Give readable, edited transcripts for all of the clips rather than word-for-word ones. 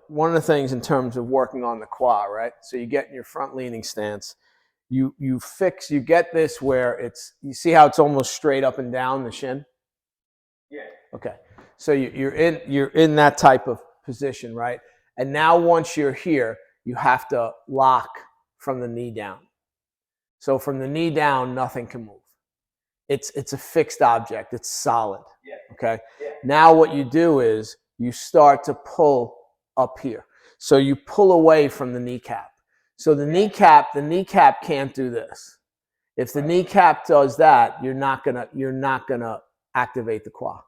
one of the things in terms of working on the quad, right? So you get in your front leaning stance, you get this where you see how it's almost straight up and down the shin? Yeah. Okay. So you're in that type of position, right? And now once you're here, you have to lock from the knee down. So from the knee down, nothing can move. It's a fixed object. It's solid. Yeah. Okay. Yeah. Now what you do is you start to pull up here. So you pull away from the kneecap. So the kneecap can't do this. If the kneecap does that, you're not gonna activate the quad.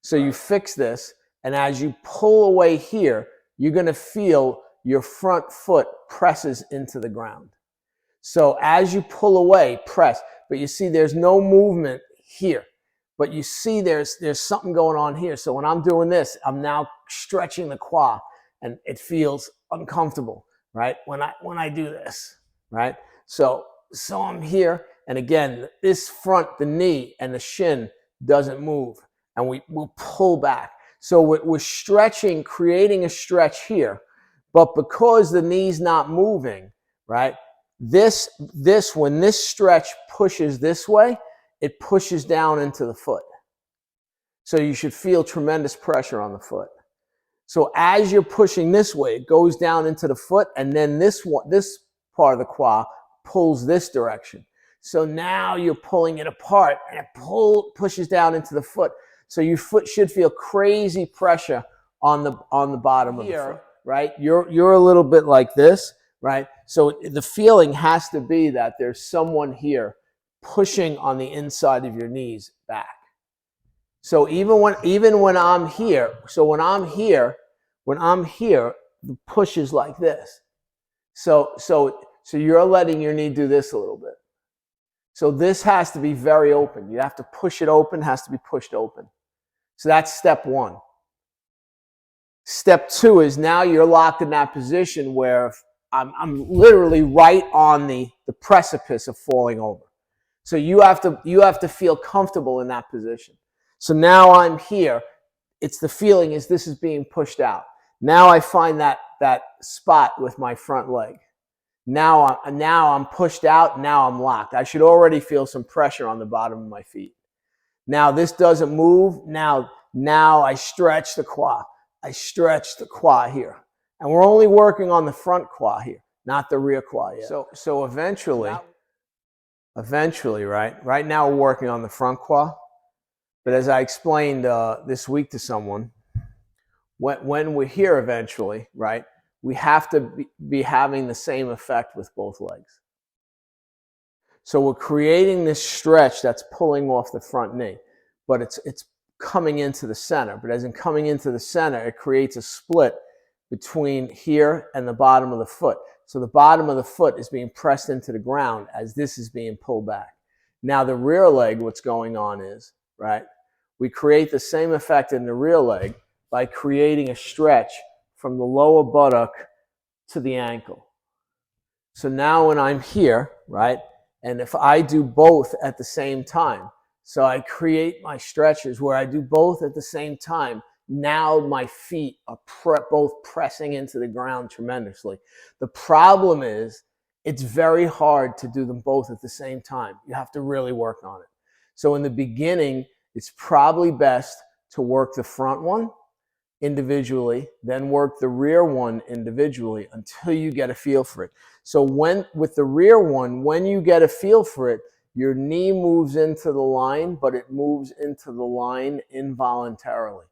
So you fix this, and as you pull away here, you're gonna feel your front foot presses into the ground. So as you pull away, press. But you see there's no movement here. But you see there's something going on here. So when I'm doing this, I'm now stretching the quad, and it feels uncomfortable, right? When I do this, right? So I'm here, and again, this front, the knee and the shin doesn't move, and we'll pull back. So we're stretching, creating a stretch here, but because the knee's not moving, right? When this stretch pushes this way, it pushes down into the foot. So you should feel tremendous pressure on the foot. So as you're pushing this way, it goes down into the foot, and then this part of the quad pulls this direction. So now you're pulling it apart, and it pushes down into the foot. So your foot should feel crazy pressure on the bottom of the foot, right? You're a little bit like this, right? So the feeling has to be that there's someone here pushing on the inside of your knees back. So even when I'm here, when I'm here, the push is like this. So you're letting your knee do this a little bit. So this has to be very open. You have to push it open, has to be pushed open. So that's step one. Step two is now you're locked in that position where I'm literally right on the precipice of falling over. So you have to feel comfortable in that position. So now I'm here. It's the feeling is this is being pushed out. Now I find that spot with my front leg. Now I'm pushed out. Now I'm locked. I should already feel some pressure on the bottom of my feet. Now this doesn't move. Now I stretch the quad. I stretch the quad here. And we're only working on the front quad here, not the rear quad yet. So eventually, right? Right now we're working on the front quad. But as I explained this week to someone, when we're here eventually, right, we have to be having the same effect with both legs. So we're creating this stretch that's pulling off the front knee, but it's coming into the center. But as in coming into the center, it creates a split between here and the bottom of the foot. So the bottom of the foot is being pressed into the ground as this is being pulled back. Now the rear leg, what's going on is, right, we create the same effect in the rear leg by creating a stretch from the lower buttock to the ankle. So now when I'm here, right, and if I do both at the same time, so I create my stretches where I do both at the same time, now my feet are both pressing into the ground tremendously. The problem is it's very hard to do them both at the same time. You have to really work on it. So in the beginning, it's probably best to work the front one individually, then work the rear one individually until you get a feel for it. So with the rear one, when you get a feel for it, your knee moves into the line, but it moves into the line involuntarily,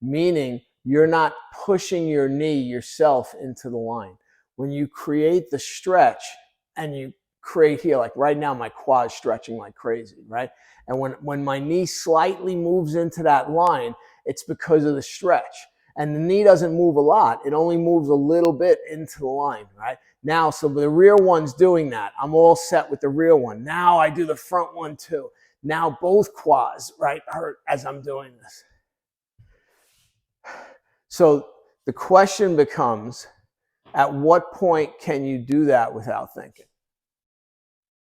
meaning you're not pushing your knee yourself into the line. When you create the stretch and you create here, like right now my quad's stretching like crazy, right? And when my knee slightly moves into that line, it's because of the stretch. And the knee doesn't move a lot. It only moves a little bit into the line, right? Now, so the rear one's doing that. I'm all set with the rear one. Now I do the front one too. Now both quads, right, hurt as I'm doing this. So the question becomes, at what point can you do that without thinking?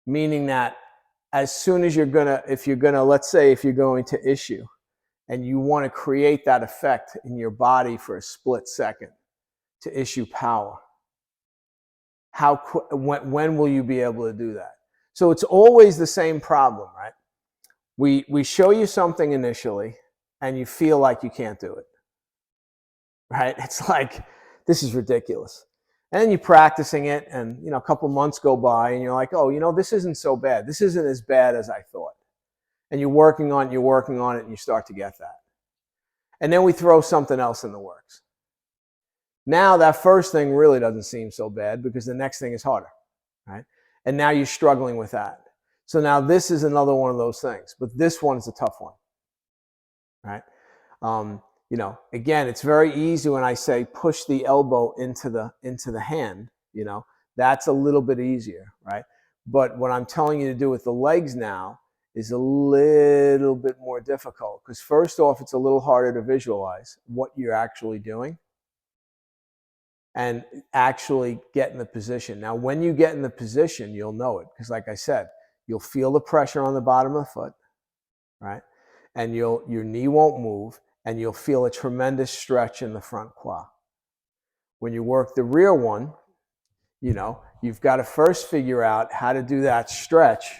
Meaning that as soon as let's say if you're going to issue and you want to create that effect in your body for a split second, to issue power? When will you be able to do that? So it's always the same problem, right? We show you something initially and you feel like you can't do it, right? It's like, this is ridiculous. And then you're practicing it and, a couple months go by and you're like, oh, this isn't so bad. This isn't as bad as I thought. And you're working on it and you start to get that. And then we throw something else in the works. Now that first thing really doesn't seem so bad because the next thing is harder, right? And now you're struggling with that. So now this is another one of those things, but this one's a tough one, right? Again, it's very easy when I say push the elbow into the hand, that's a little bit easier, right? But what I'm telling you to do with the legs now is a little bit more difficult because first off, it's a little harder to visualize what you're actually doing and actually get in the position. Now, when you get in the position, you'll know it because like I said, you'll feel the pressure on the bottom of the foot, right? And your knee won't move and you'll feel a tremendous stretch in the front quad. When you work the rear one, you've got to first figure out how to do that stretch.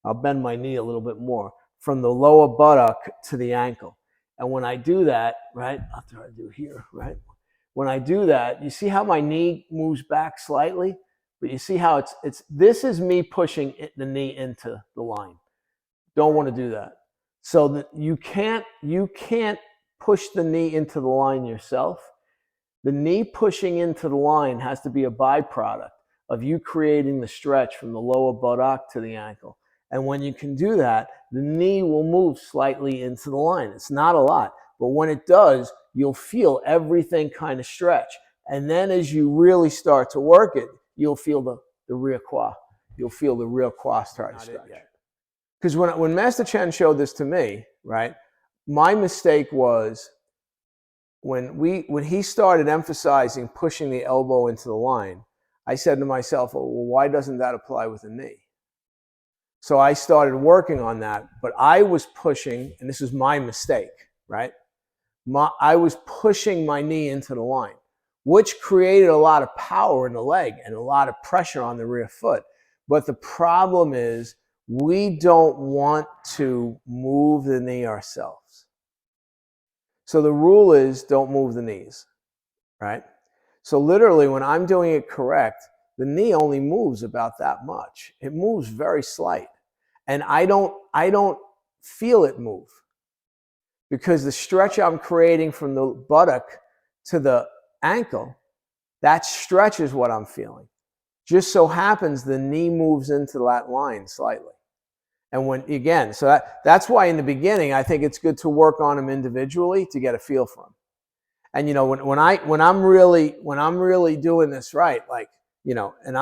I'll bend my knee a little bit more from the lower buttock to the ankle. And when I do that, right, I'll try to do here, right? When I do that, you see how my knee moves back slightly? But you see how this is me pushing the knee into the line. Don't want to do that. So that you can't push the knee into the line yourself. The knee pushing into the line has to be a byproduct of you creating the stretch from the lower buttock to the ankle. And when you can do that, the knee will move slightly into the line. It's not a lot, but when it does, you'll feel everything kind of stretch. And then as you really start to work it, you'll feel the rear quad. You'll feel the rear quad start to stretch. Because when Master Chen showed this to me, right, my mistake was when he started emphasizing pushing the elbow into the line, I said to myself, oh, well, why doesn't that apply with the knee? So I started working on that, but I was pushing, and this was my mistake, right? I was pushing my knee into the line, which created a lot of power in the leg and a lot of pressure on the rear foot. But the problem is we don't want to move the knee ourselves. So the rule is don't move the knees, right? So literally when I'm doing it correct, the knee only moves about that much. It moves very slight. And I don't feel it move because the stretch I'm creating from the buttock to the ankle, that stretch is what I'm feeling. Just so happens the knee moves into that line slightly. And so that's why in the beginning, I think it's good to work on them individually to get a feel for them. And when I'm really doing this right, like, and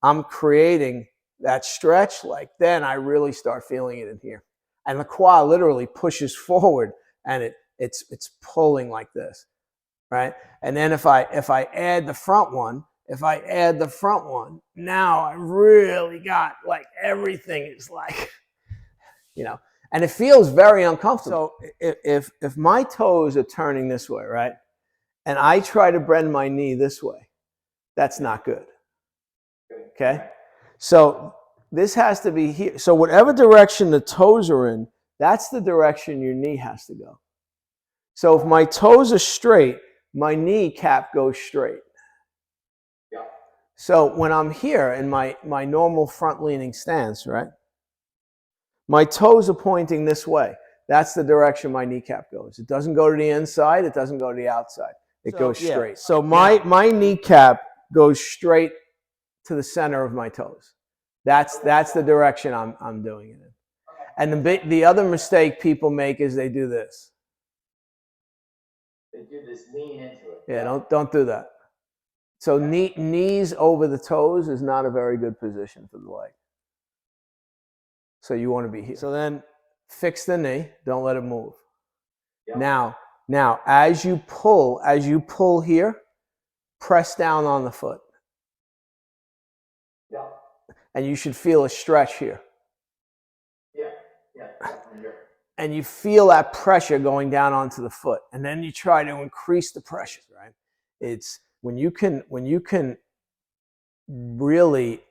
I'm creating that stretch, like then I really start feeling it in here. And the quad literally pushes forward and it's pulling like this, right? And then if I add the front one, now I really got like everything is like, and it feels very uncomfortable. So if my toes are turning this way, right? And I try to bend my knee this way, that's not good. Okay? So this has to be here. So whatever direction the toes are in, that's the direction your knee has to go. So if my toes are straight, my kneecap goes straight. Yeah. So when I'm here in my normal front-leaning stance, right? My toes are pointing this way. That's the direction my kneecap goes. It doesn't go to the inside. It doesn't go to the outside. It goes straight. Yeah. So my kneecap goes straight to the center of my toes. That's the direction I'm doing it in. And the other mistake people make is they do this. They do this lean into it. Yeah, don't do that. So knees over the toes is not a very good position for the leg. So you want to be here. So then fix the knee. Don't let it move. Yep. Now, as you pull here, press down on the foot. Yeah. And you should feel a stretch here. Yeah. And you feel that pressure going down onto the foot. And then you try to increase the pressure, right? It's when you can really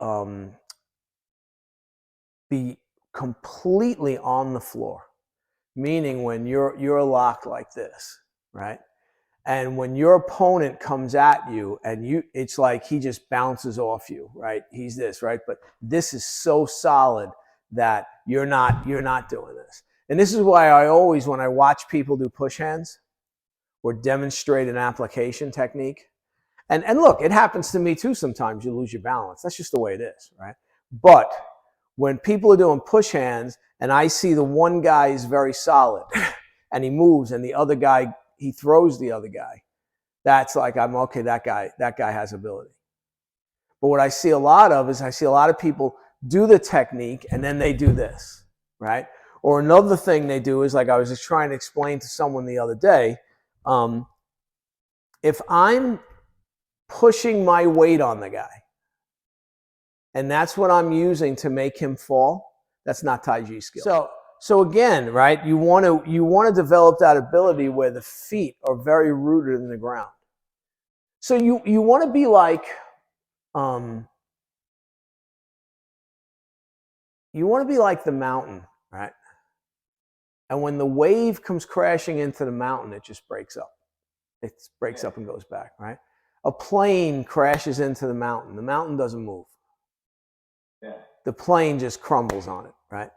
be completely on the floor, meaning when you're locked like this, right? And when your opponent comes at you and it's like he just bounces off you, right? He's this, right? But this is so solid that you're not doing this. And this is why I always, when I watch people do push hands or demonstrate an application technique, and look, it happens to me too sometimes. You lose your balance. That's just the way it is, right? But when people are doing push hands and I see the one guy is very solid and he moves and the other guy, he throws the other guy, that's like, I'm okay, that guy has ability. But what I see a lot of is I see a lot of people do the technique and then they do this, right? Or another thing they do is, like I was just trying to explain to someone the other day, if I'm pushing my weight on the guy and that's what I'm using to make him fall, that's not Taiji skill. So again, right, you want to develop that ability where the feet are very rooted in the ground. So you want to be like, you want to be like the mountain, right? And when the wave comes crashing into the mountain, it just breaks up. It breaks up and goes back, right? A plane crashes into the mountain doesn't move. Yeah. The plane just crumbles on it, right?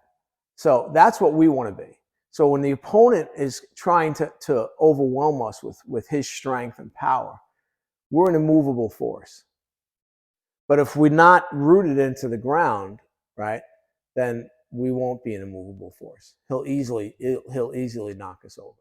So that's what we want to be. So when the opponent is trying to overwhelm us with his strength and power, we're an immovable force. But if we're not rooted into the ground, right, then we won't be an immovable force. He'll easily knock us over.